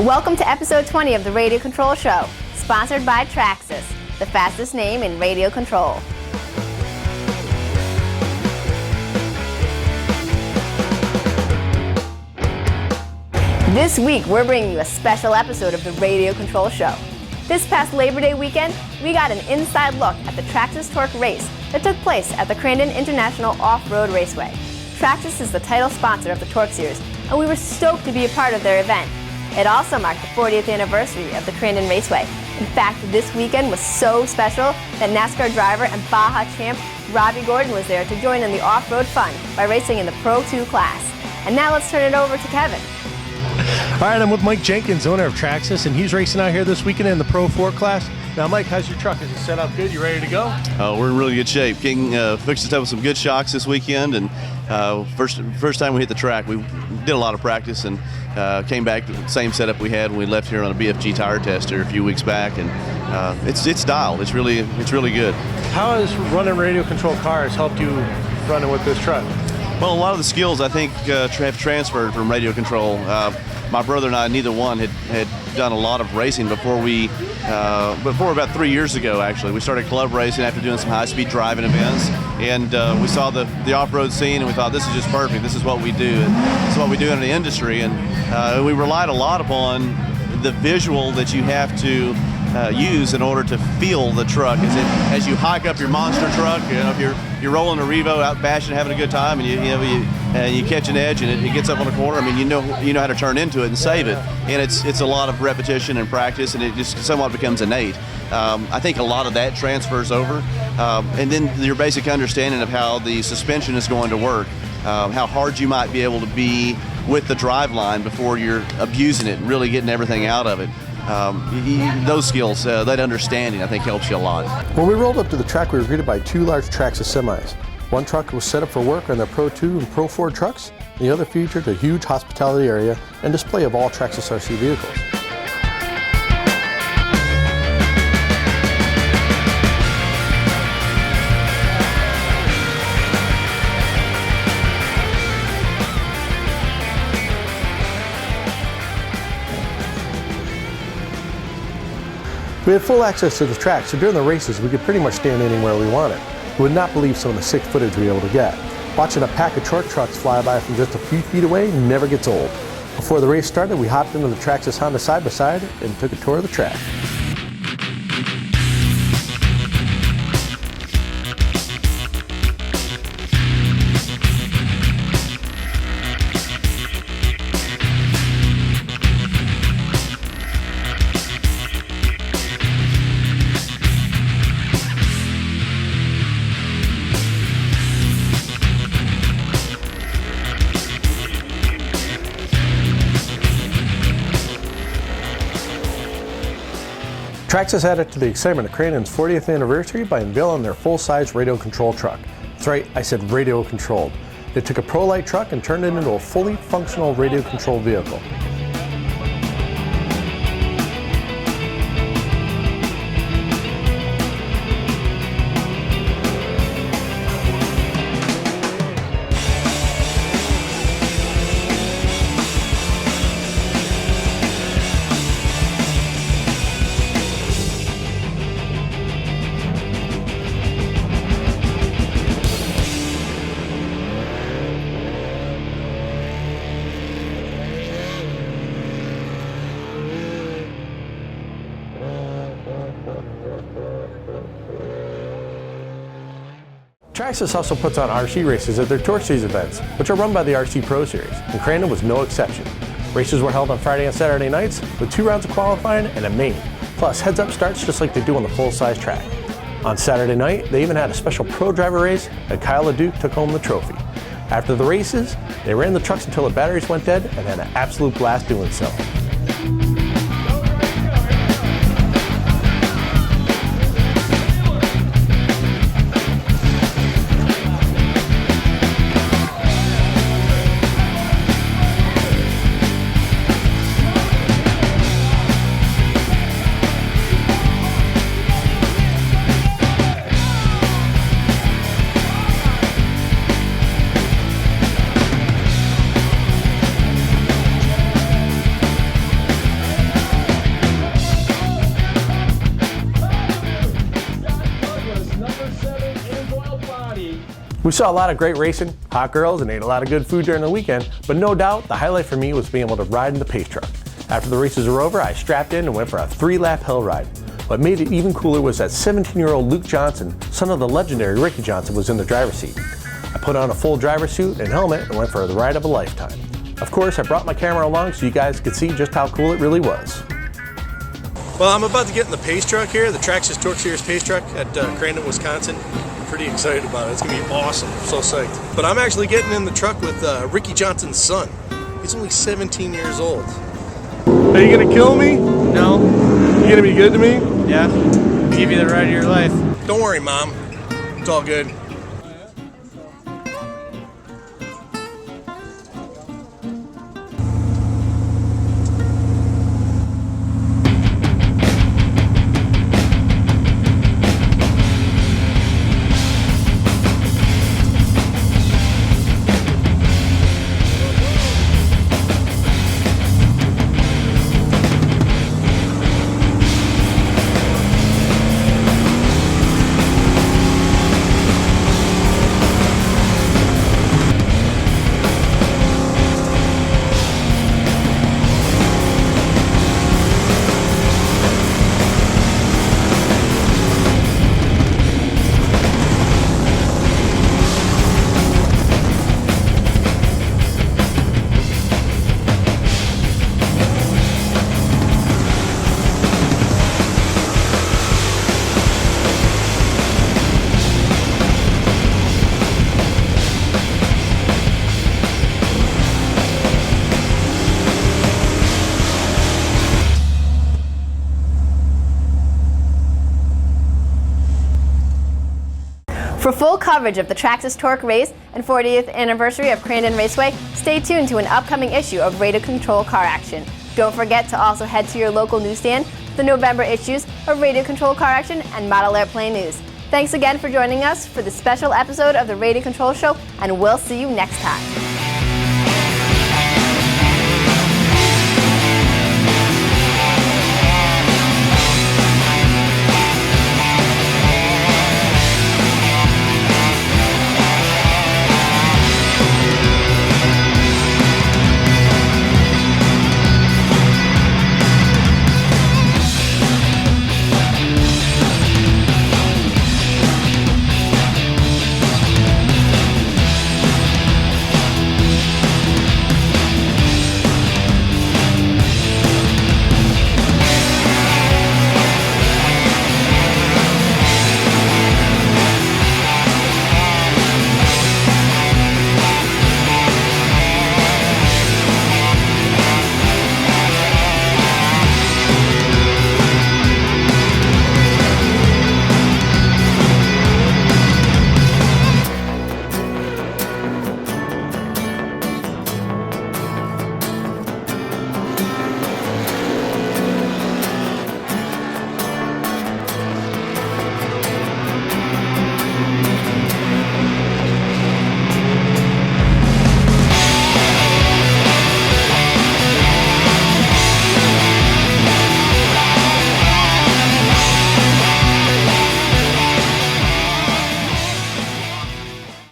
Welcome to episode 20 of the Radio Control Show, sponsored by Traxxas, the fastest name in radio control. This week, we're bringing you a special episode of the Radio Control Show. This past Labor Day weekend, we got an inside look at the Traxxas TORC race that took place at the Crandon International Off-Road Raceway. Traxxas is the title sponsor of the TORC Series, and we were stoked to be a part of their event. It also marked the 40th anniversary of the Crandon Raceway. In fact, this weekend was so special that NASCAR driver and Baja champ Robbie Gordon was there to join in the off-road fun by racing in the Pro 2 class. And now let's turn it over to Kevin. All right, I'm with Mike Jenkins, owner of Traxxas, and he's racing out here this weekend in the Pro 4 class. Now, Mike, how's your truck? Is it set up good? You ready to go? We're in really good shape. King fixed us up with some good shocks this weekend, and first time we hit the track, we did a lot of practice and came back to the same setup we had when we left here on a BFG tire tester a few weeks back, and it's dialed. It's really good. How has running radio control cars helped you running with this truck? Well, a lot of the skills I think have transferred from radio control. My brother and I, neither one had done a lot of racing before about 3 years ago, actually. We started club racing after doing some high-speed driving events, and we saw the off-road scene, and we thought, this is just perfect. This is what we do. And this is what we do in the industry, and we relied a lot upon the visual that you have to use in order to feel the truck. As you hike up your monster truck, if you're rolling a Revo out bashing, having a good time, and you catch an edge and it gets up on the corner. I mean, you know how to turn into it and save it. And it's a lot of repetition and practice, and it just somewhat becomes innate. I think a lot of that transfers over, and then your basic understanding of how the suspension is going to work, how hard you might be able to be with the drive line before you're abusing it and really getting everything out of it. Those skills, that understanding, I think helps you a lot. When we rolled up to the track, we were greeted by two large Traxxas semis. One truck was set up for work on their Pro 2 and Pro 4 trucks. The other featured a huge hospitality area and display of all Traxxas RC vehicles. We had full access to the track, so during the races we could pretty much stand anywhere we wanted. You would not believe some of the sick footage we were able to get. Watching a pack of TORC trucks fly by from just a few feet away never gets old. Before the race started, we hopped into the Traxxas Honda side-by-side and took a tour of the track. Traxxas added to the excitement of Crandon's 40th anniversary by unveiling their full-size radio control truck. That's right, I said radio controlled. They took a pro-light truck and turned it into a fully functional radio control vehicle. Traxxas also puts on RC races at their TORC Series events, which are run by the RC Pro Series, and Crandon was no exception. Races were held on Friday and Saturday nights with 2 rounds of qualifying and a main, plus heads-up starts just like they do on the full-size track. On Saturday night, they even had a special pro driver race, and Kyle LeDuc took home the trophy. After the races, they ran the trucks until the batteries went dead and had an absolute blast doing so. We saw a lot of great racing, hot girls, and ate a lot of good food during the weekend, but no doubt the highlight for me was being able to ride in the pace truck. After the races were over, I strapped in and went for a 3-lap hill ride. What made it even cooler was that 17-year-old Luke Johnson, son of the legendary Ricky Johnson, was in the driver's seat. I put on a full driver's suit and helmet and went for the ride of a lifetime. Of course, I brought my camera along so you guys could see just how cool it really was. Well, I'm about to get in the pace truck here, the Traxxas TORC Series pace truck at Crandon, Wisconsin. I'm pretty excited about it. It's going to be awesome. I'm so psyched. But I'm actually getting in the truck with Ricky Johnson's son. He's only 17 years old. Are you going to kill me? No. You going to be good to me? Yeah. Give you the ride of your life. Don't worry, Mom. It's all good. For full coverage of the Traxxas TORC race and 40th anniversary of Crandon Raceway, stay tuned to an upcoming issue of Radio Control Car Action. Don't forget to also head to your local newsstand for the November issues of Radio Control Car Action and Model Airplane News. Thanks again for joining us for this special episode of the Radio Control Show, and we'll see you next time.